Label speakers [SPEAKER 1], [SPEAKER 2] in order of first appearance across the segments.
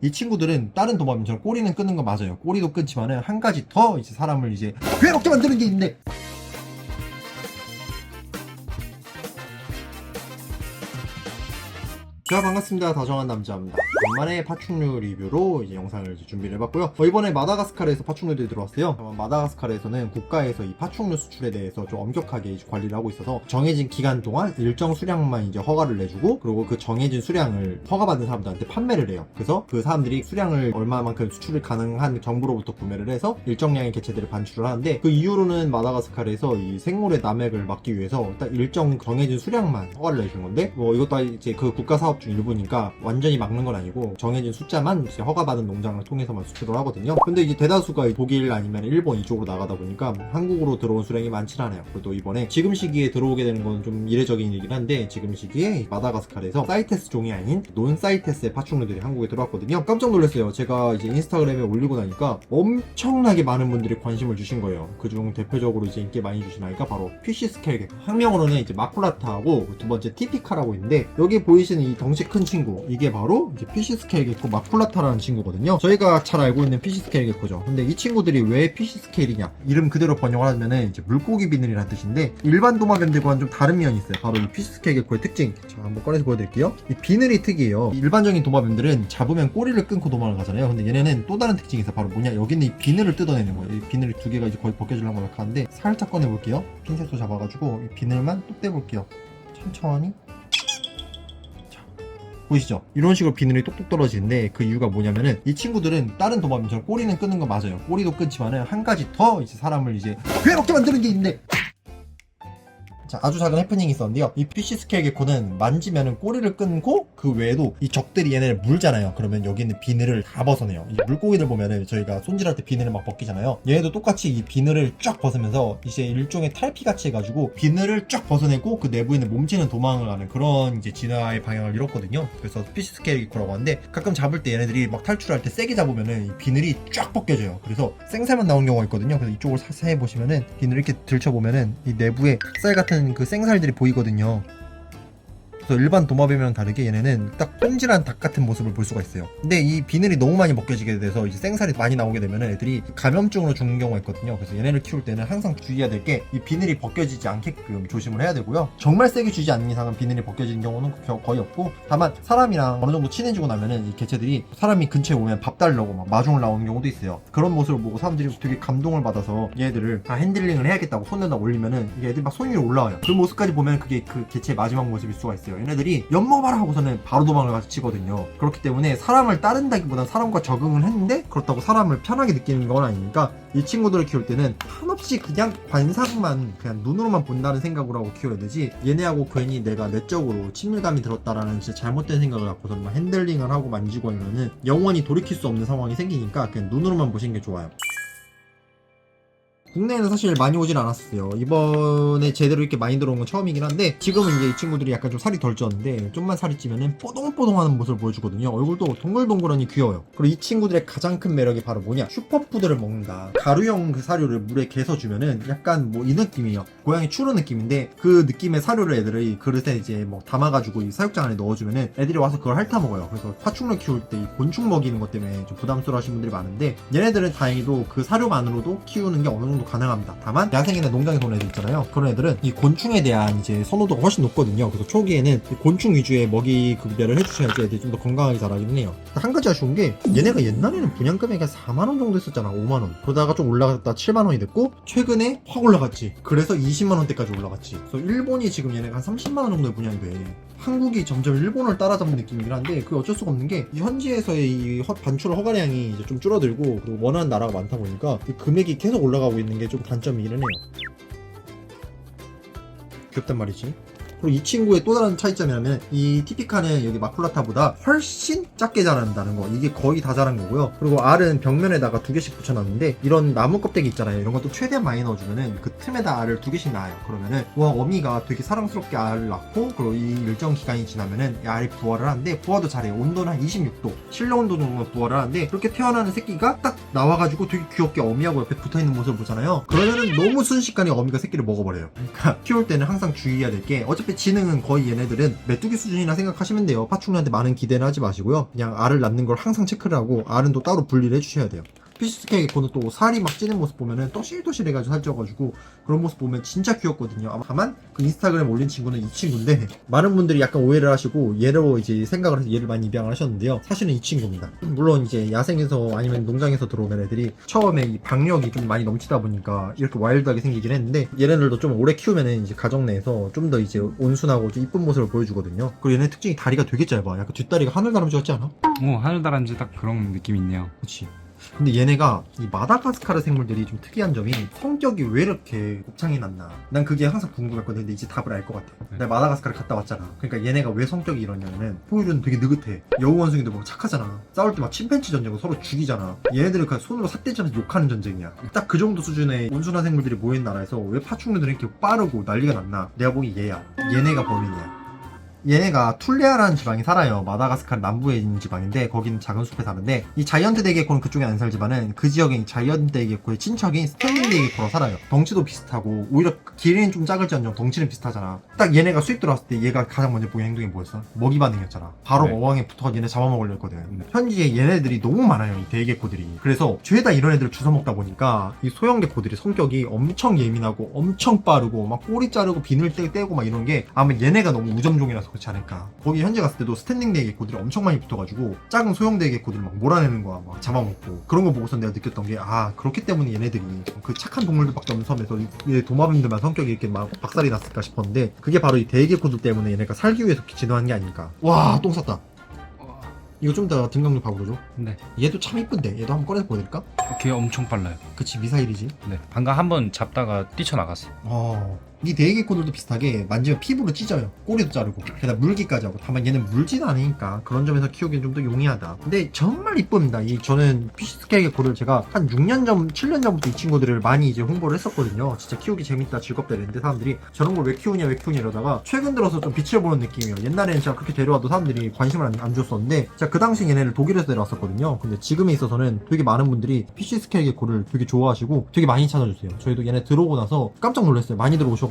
[SPEAKER 1] 이 친구들은 다른 도마뱀처럼 꼬리는 끊는 거 맞아요. 꼬리도 끊지만은 한 가지 더 이제 사람을 이제 괴롭게 만드는 게 있는데, 자, 반갑습니다. 다정한 남자입니다. 간만에 파충류 리뷰로 이제 영상을 이제 준비를 해봤고요. 이번에 마다가스카르에서 파충류들이 들어왔어요. 마다가스카르에서는 국가에서 이 파충류 수출에 대해서 좀 엄격하게 이제 관리를 하고 있어서 정해진 기간 동안 일정 수량만 이제 허가를 내주고, 그리고 그 정해진 수량을 허가받은 사람들한테 판매를 해요. 그래서 그 사람들이 수량을 얼마만큼 수출이 가능한 정부로부터 구매를 해서 일정량의 개체들을 반출을 하는데, 그 이후로는 마다가스카르에서 이 생물의 남획을 막기 위해서 딱 일정 정해진 수량만 허가를 내준 건데, 이것도 이제 그 국가 사업 중 일부니까 완전히 막는 건 아니고 정해진 숫자만 이제 허가받은 농장을 통해서만 수출을 하거든요. 근데 이제 대다수가 독일 아니면 일본 이쪽으로 나가다 보니까 한국으로 들어온 수량이 많진 않아요. 그래도 이번에 지금 시기에 들어오게 되는 건 좀 이례적인 일이긴 한데, 지금 시기에 마다가스카르에서 사이테스 종이 아닌 논사이테스의 파충류들이 한국에 들어왔거든요. 깜짝 놀랐어요. 제가 이제 인스타그램에 올리고 나니까 엄청나게 많은 분들이 관심을 주신 거예요. 그중 대표적으로 이제 인기 많이 주신 아이가 바로 피쉬 스케일 개코, 학명으로는 이제 마쿨라타하고 두 번째 티피카라고 있는데, 여기 보이시는 이 덩치 큰 친구, 이게 바로 이제 피쉬 스케일 개코 마쿨라타라는 친구거든요. 저희가 잘 알고 있는 피쉬 스케일 개코죠. 근데 이 친구들이 왜 피쉬 스케일이냐, 이름 그대로 번역을 하면은 이제 물고기 비늘이라는 뜻인데, 일반 도마뱀들과는 좀 다른 면이 있어요. 바로 이 피쉬 스케일 개코의 특징. 자, 한번 꺼내서 보여드릴게요. 이 비늘이 특이해요. 일반적인 도마뱀들은 잡으면 꼬리를 끊고 도망을 가잖아요. 근데 얘네는 또 다른 특징이 있어요. 바로 뭐냐, 여기 있는 이 비늘을 뜯어내는 거예요. 이 비늘이 두 개가 이제 거의 벗겨지려고 하는데, 살짝 꺼내볼게요. 핀셋으로 잡아가지고 이 비늘만 뚝 떼볼게요. 천천히. 보이시죠? 이런 식으로 비늘이 똑똑 떨어지는데, 그 이유가 뭐냐면은 이 친구들은 다른 도마뱀처럼 꼬리는 끊는 거 맞아요. 꼬리도 끊지만은 한 가지 더 이제 사람을 이제 괴롭게 만드는 게 있는데, 자, 아주 작은 해프닝이 있었는데요. 이 피쉬 스케일 개코는 만지면은 꼬리를 끊고, 그 외에도 이 적들이 얘네를 물잖아요. 그러면 여기 있는 비늘을 다 벗어내요. 이 물고기들 보면은 저희가 손질할 때 비늘을 막 벗기잖아요. 얘네도 똑같이 이 비늘을 쫙 벗으면서 이제 일종의 탈피같이 해가지고 비늘을 쫙 벗어내고 그 내부에 있는 몸치는 도망을 가는 그런 이제 진화의 방향을 이뤘거든요. 그래서 피쉬 스케일 개코라고 하는데, 가끔 잡을 때 얘네들이 막 탈출할 때 세게 잡으면은 이 비늘이 쫙 벗겨져요. 그래서 생살만 나온 경우가 있거든요. 그래서 이쪽을 자세히 보시면은 비늘을 이렇게 들춰보면은 이 내부에 살 같은 그 생살들이 보이거든요. 그래서 일반 도마뱀이랑 다르게 얘네는 딱 똥질한 닭 같은 모습을 볼 수가 있어요. 근데 이 비늘이 너무 많이 벗겨지게 돼서 이제 생살이 많이 나오게 되면 애들이 감염증으로 죽는 경우가 있거든요. 그래서 얘네를 키울 때는 항상 주의해야 될 게, 이 비늘이 벗겨지지 않게끔 조심을 해야 되고요. 정말 세게 주지 않는 이상은 비늘이 벗겨지는 경우는 거의 없고, 다만 사람이랑 어느 정도 친해지고 나면은 이 개체들이 사람이 근처에 오면 밥 달라고 막 마중을 나오는 경우도 있어요. 그런 모습을 보고 사람들이 되게 감동을 받아서 얘들을 다 핸들링을 해야겠다고 손에다 올리면은 이게 애들이 막 손 위로 올라와요. 그 모습까지 보면 그게 그 개체의 마지막 모습일 수가 있어요. 얘네들이 엿먹어라 하고서는 바로 도망을 가서 치거든요. 그렇기 때문에 사람을 따른다기보다 사람과 적응을 했는데, 그렇다고 사람을 편하게 느끼는 건 아니니까 이 친구들을 키울 때는 한없이 그냥 관상만, 그냥 눈으로만 본다는 생각으로 하고 키워야 되지, 얘네하고 괜히 내가 내적으로 친밀감이 들었다라는 진짜 잘못된 생각을 갖고서는 막 핸들링을 하고 만지고 하면은 영원히 돌이킬 수 없는 상황이 생기니까 그냥 눈으로만 보시는 게 좋아요. 국내에는 사실 많이 오진 않았어요. 이번에 제대로 이렇게 많이 들어온 건 처음이긴 한데, 지금은 이제 이 친구들이 약간 좀 살이 덜 쪘는데, 좀만 살이 찌면은 뽀동뽀동하는 모습을 보여주거든요. 얼굴도 동글동글하니 귀여워요. 그리고 이 친구들의 가장 큰 매력이 바로 뭐냐, 슈퍼푸드를 먹는다. 가루형 그 사료를 물에 개서 주면은 약간 뭐 이 느낌이에요. 고양이 추루 느낌인데, 그 느낌의 사료를 애들이 그릇에 이제 뭐 담아가지고 이 사육장 안에 넣어주면은 애들이 와서 그걸 핥아 먹어요. 그래서 파충류 키울 때 이 곤충 먹이는 것 때문에 좀 부담스러워 하시는 분들이 많은데, 얘네들은 다행히도 그 사료만으로도 키우는 게 어느 정도 가능합니다. 다만 야생이나 농장에 도는 애들 있잖아요. 그런 애들은 이 곤충에 대한 이제 선호도가 훨씬 높거든요. 그래서 초기에는 곤충 위주의 먹이 급여를 해주셔야지 애들이 좀 더 건강하게 자라기는 해요. 한 가지 아쉬운 게, 얘네가 옛날에는 분양금액이 4만원 정도 했었잖아. 5만원. 그러다가 좀 올라갔다 7만원이 됐고, 최근에 확 올라갔지. 그래서 20만원대까지 올라갔지. 그래서 일본이 지금 얘네가 한 30만원 정도에 분양이 돼. 한국이 점점 일본을 따라잡는 느낌이긴 한데, 그게 어쩔 수가 없는 게, 이 현지에서의 이 반출 허가량이 이제 좀 줄어들고, 그리고 원하는 나라가 많다 보니까 이 금액이 계속 올라가고 있는 게 좀 단점이기는 해요. 귀엽단 말이지. 그리고 이 친구의 또 다른 차이점이라면, 이 티피카는 여기 마쿨라타보다 훨씬 작게 자란다는 거. 이게 거의 다 자란 거고요. 그리고 알은 벽면에다가 2개씩 붙여놨는데, 이런 나무 껍데기 있잖아요. 이런 것도 최대한 많이 넣어주면은 그 틈에다 알을 2개씩 낳아요. 그러면은 와, 어미가 되게 사랑스럽게 알을 낳고, 그리고 이 일정 기간이 지나면은 이 알이 부화를 하는데, 부화도 잘해요. 온도는 한 26도, 실내 온도 정도 부화를 하는데, 그렇게 태어나는 새끼가 딱 나와가지고 되게 귀엽게 어미하고 옆에 붙어있는 모습을 보잖아요. 그러면은 너무 순식간에 어미가 새끼를 먹어버려요. 그러니까 키울 때는 항상 주의해야 될 게, 어차피 지능은 거의 얘네들은 메뚜기 수준이라 생각하시면 돼요. 파충류한테 많은 기대는 하지 마시고요. 그냥 알을 낳는 걸 항상 체크를 하고 알은 또 따로 분리를 해주셔야 돼요. 피쉬스케 게코는 또 살이 막 찌는 모습 보면은 떡실떡실해가지고 살쪄가지고 그런 모습 보면 진짜 귀엽거든요. 다만 그 인스타그램 올린 친구는 이 친구인데 많은 분들이 약간 오해를 하시고 얘로 이제 생각을 해서 얘를 많이 입양을 하셨는데요. 사실은 이 친구입니다. 물론 이제 야생에서 아니면 농장에서 들어오는 애들이 처음에 이 박력이 좀 많이 넘치다 보니까 이렇게 와일드하게 생기긴 했는데 얘네들도 좀 오래 키우면은 이제 가정 내에서 좀 더 이제 온순하고 좀 이쁜 모습을 보여주거든요. 그리고 얘네 특징이 다리가 되게 짧아. 약간 뒷다리가 하늘다람쥐 같지 않아?
[SPEAKER 2] 하늘다람쥐 딱 그런 느낌 있네요.
[SPEAKER 1] 그렇지. 근데 얘네가 이 마다가스카르 생물들이 좀 특이한 점이 성격이 왜 이렇게 곱창이 났나 난 그게 항상 궁금했거든. 근데 이제 답을 알 것 같아. 내가 마다가스카르 갔다 왔잖아. 그러니까 얘네가 왜 성격이 이러냐면은 포유류는 되게 느긋해. 여우 원숭이도 막 착하잖아. 싸울 때 막 침팬치 전쟁으로 서로 죽이잖아. 얘네들은 그냥 손으로 삿대질하면서 욕하는 전쟁이야. 딱 그 정도 수준의 온순한 생물들이 모인 나라에서 왜 파충류들이 이렇게 빠르고 난리가 났나. 내가 보기 얘야. 얘네가 범인이야. 얘네가 툴레아라는 지방이 살아요. 마다가스카르 남부에 있는 지방인데 거기는 작은 숲에 사는데 이 자이언트 대게코는 그쪽에 안 살지만은 그 지역에 이 자이언트 대게코의 친척인 스탠딩 대게코로 살아요. 덩치도 비슷하고 오히려 길이는 좀 작을지언정 덩치는 비슷하잖아. 딱 얘네가 수입 들어왔을 때 얘가 가장 먼저 보인 행동이 뭐였어? 먹이 반응이었잖아. 바로
[SPEAKER 2] 네.
[SPEAKER 1] 어항에 붙어서 얘네 잡아먹으려 했거든. 현지에 얘네들이 너무 많아요. 이 대게코들이. 그래서 죄다 이런 애들을 주워 먹다 보니까 이 소형 게코들이 성격이 엄청 예민하고 엄청 빠르고 막 꼬리 자르고 비늘 떼고 막 이런 게 아마 얘네가 너무 우점종이라서 그렇지 않을까. 거기 현재 갔을 때도 스탠딩 대게 개코들이 엄청 많이 붙어가지고 작은 소형 대게 개코들을 막 몰아내는 거야. 막 잡아먹고. 그런 거 보고서 내가 느꼈던 게 그렇기 때문에 얘네들이 그 착한 동물들밖에 없는 섬에서 이 도마뱀들만 성격이 이렇게 막 박살이 났을까 싶었는데 그게 바로 이 대게 개코들 때문에 얘네가 살기 위해서 진화한 게 아닐까. 와, 똥 쌌다. 이거 좀 이따 등강 좀 봐보죠.
[SPEAKER 2] 네.
[SPEAKER 1] 얘도 참 이쁜데 얘도 한번 꺼내서 보여드릴까?
[SPEAKER 2] 걔 엄청 빨라요.
[SPEAKER 1] 그치, 미사일이지.
[SPEAKER 2] 네. 방금 한번 잡다가 뛰쳐나갔어.
[SPEAKER 1] 이 대게코들도 비슷하게 만지면 피부로 찢어요. 꼬리도 자르고 게다가 물기까지 하고. 다만 얘는 물지는 않으니까 그런 점에서 키우기엔 좀 더 용이하다. 근데 정말 이쁩니다. 저는 피쉬스케게코를 제가 한 6년 전, 7년 전부터 이 친구들을 많이 이제 홍보를 했었거든요. 진짜 키우기 재밌다, 즐겁다 이랬는데 사람들이 저런 걸 왜 키우냐 이러다가 최근 들어서 좀 빛을 보는 느낌이에요. 옛날에는 제가 그렇게 데려와도 사람들이 관심을 안 줬었는데 제가 그 당시 얘네를 독일에서 데려왔었거든요. 근데 지금에 있어서는 되게 많은 분들이 피쉬스케게코를 되게 좋아하시고 되게 많이 찾아주세요. 저희도 얘네 들어오고 나서 깜짝 놀랐어요. 많이 들어오셔가지고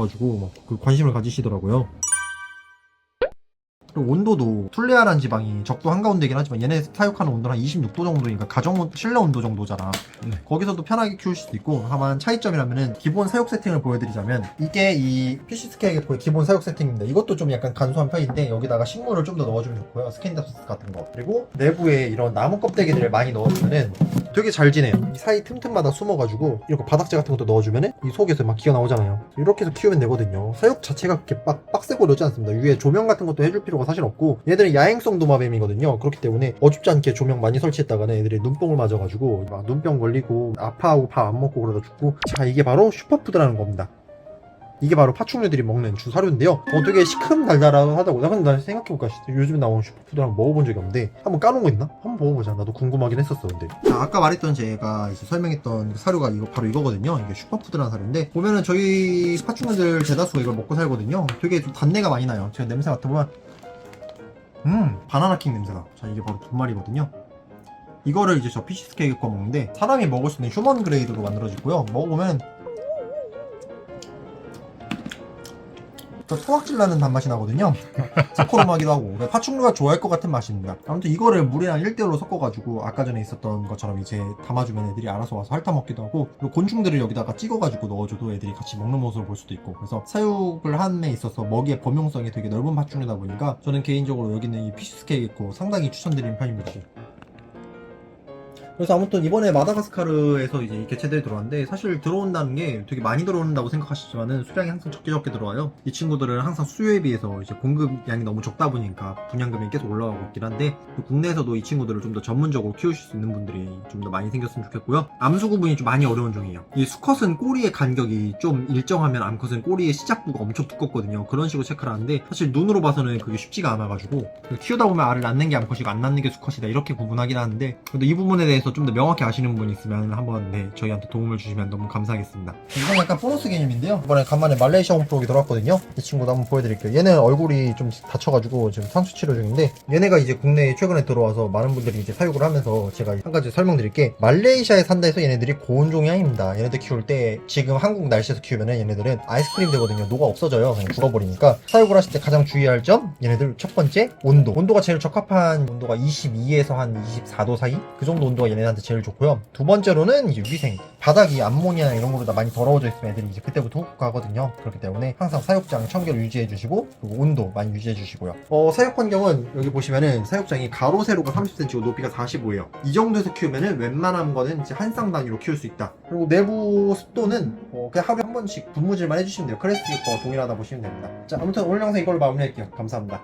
[SPEAKER 1] 그 관심을 가지시더라고요. 그리고 온도도 툴레아라는 지방이 적도 한가운데긴 하지만 얘네 사육하는 온도는 한 26도 정도니까 가정 실내 온도 정도잖아. 거기서도 편하게 키울 수도 있고. 다만 차이점이라면은 기본 사육 세팅을 보여드리자면 이게 이 피쉬스케게코의 기본 사육 세팅입니다. 이것도 좀 약간 간소한 편인데 여기다가 식물을 좀 더 넣어주면 좋고요. 스캔답스 같은 거. 그리고 내부에 이런 나무 껍데기들을 많이 넣어주면은 되게 잘 지내요. 이 사이 틈틈마다 숨어가지고 이렇게 바닥재 같은 것도 넣어주면은 이 속에서 막 기어 나오잖아요. 이렇게 해서 키우면 되거든요. 사육 자체가 그렇게 빡세고 그러지 않습니다. 위에 조명 같은 것도 해줄 필요가 사실 없고 얘들은 야행성 도마뱀이거든요. 그렇기 때문에 어줍지 않게 조명 많이 설치했다가는 애들이 눈뽕을 맞아가지고 막 눈병 걸리고 아파하고 밥 안 먹고 그러다 죽고. 자, 이게 바로 슈퍼푸드라는 겁니다. 이게 바로 파충류들이 먹는 주 사료인데요. 되게 시큼달달하다고. 나 생각해볼까? 요즘에 나오는 슈퍼푸드 한번 먹어본 적이 없는데 한번 까놓은 거 있나? 한번 먹어보자. 나도 궁금하긴 했었어. 근데 아까 말했던 제가 이제 설명했던 사료가 바로 이거거든요. 이게 슈퍼푸드라는 사료인데 보면은 저희 파충류들 대다수가 이걸 먹고 살거든요. 되게 좀 단내가 많이 나요. 제가 냄새 맡아보면 바나나킹 냄새가. 자, 이게 바로 분말이거든요. 이거를 이제 저 피쉬스케이크 먹는데 사람이 먹을 수 있는 휴먼 그레이드로 만들어지고요. 먹어보면 토악질 나는 단맛이 나거든요. 새코름하기도 하고 파충류가 좋아할 것 같은 맛입니다. 아무튼 이거를 물이랑 1대1로 섞어가지고 아까 전에 있었던 것처럼 이제 담아주면 애들이 알아서 와서 핥아먹기도 하고, 그리고 곤충들을 여기다가 찍어가지고 넣어줘도 애들이 같이 먹는 모습을 볼 수도 있고, 그래서 사육을 함에 있어서 먹이의 범용성이 되게 넓은 파충류다 보니까 저는 개인적으로 여기 있는 이 피쉬스케이크 상당히 추천드리는 편입니다. 그래서 아무튼 이번에 마다가스카르에서 이제 이 개체들이 들어왔는데, 사실 들어온다는 게 되게 많이 들어온다고 생각하시지만은 수량이 항상 적게 들어와요. 이 친구들은 항상 수요에 비해서 이제 공급량이 너무 적다 보니까 분양금이 계속 올라가고 있긴 한데, 국내에서도 이 친구들을 좀 더 전문적으로 키우실 수 있는 분들이 좀 더 많이 생겼으면 좋겠고요. 암수 구분이 좀 많이 어려운 종이에요. 이 수컷은 꼬리의 간격이 좀 일정하면 암컷은 꼬리의 시작부가 엄청 두껍거든요. 그런 식으로 체크를 하는데 사실 눈으로 봐서는 그게 쉽지가 않아가지고 키우다 보면 알을 낳는 게 암컷이고 안 낳는 게 수컷이다 이렇게 구분하긴 하는데, 근데 이 부분에 대해서 대해서 좀 더 명확히 아시는 분 있으면 한번 네, 저희한테 도움을 주시면 너무 감사하겠습니다. 이건 약간 보너스 개념인데요. 이번에 간만에 말레이시아 홈프로기 들어왔거든요. 이 친구도 한번 보여드릴게요. 얘는 얼굴이 좀 다쳐가지고 지금 상수 치료 중인데, 얘네가 이제 국내에 최근에 들어와서 많은 분들이 이제 사육을 하면서 제가 한 가지 설명드릴게, 말레이시아에 산다 해서 얘네들이 고온종이 아닙니다. 얘네들 키울 때 지금 한국 날씨에서 키우면은 얘네들은 아이스크림 되거든요. 녹아 없어져요. 그냥 죽어버리니까. 사육을 하실 때 가장 주의할 점, 얘네들 첫 번째 온도가 제일 적합한 온도가 22에서 한 24도 사이, 그 정도 온도가 얘네한테 제일 좋고요. 두 번째로는 이제 위생, 바닥이 암모니아 이런 걸로 다 많이 더러워져 있으면 애들이 이제 그때부터 혹하거든요. 그렇기 때문에 항상 사육장 청결을 유지해 주시고, 그리고 온도 많이 유지해 주시고요. 사육 환경은 여기 보시면은 사육장이 가로 세로가 30cm고 높이가 45예요. 이 정도에서 키우면은 웬만한 거는 이제 한 쌍 단위로 키울 수 있다. 그리고 내부 습도는 그냥 하루에 한 번씩 분무질만 해주시면 돼요. 크레스티과 동일하다 보시면 됩니다. 자, 아무튼 오늘 영상 이걸로 마무리할게요. 감사합니다.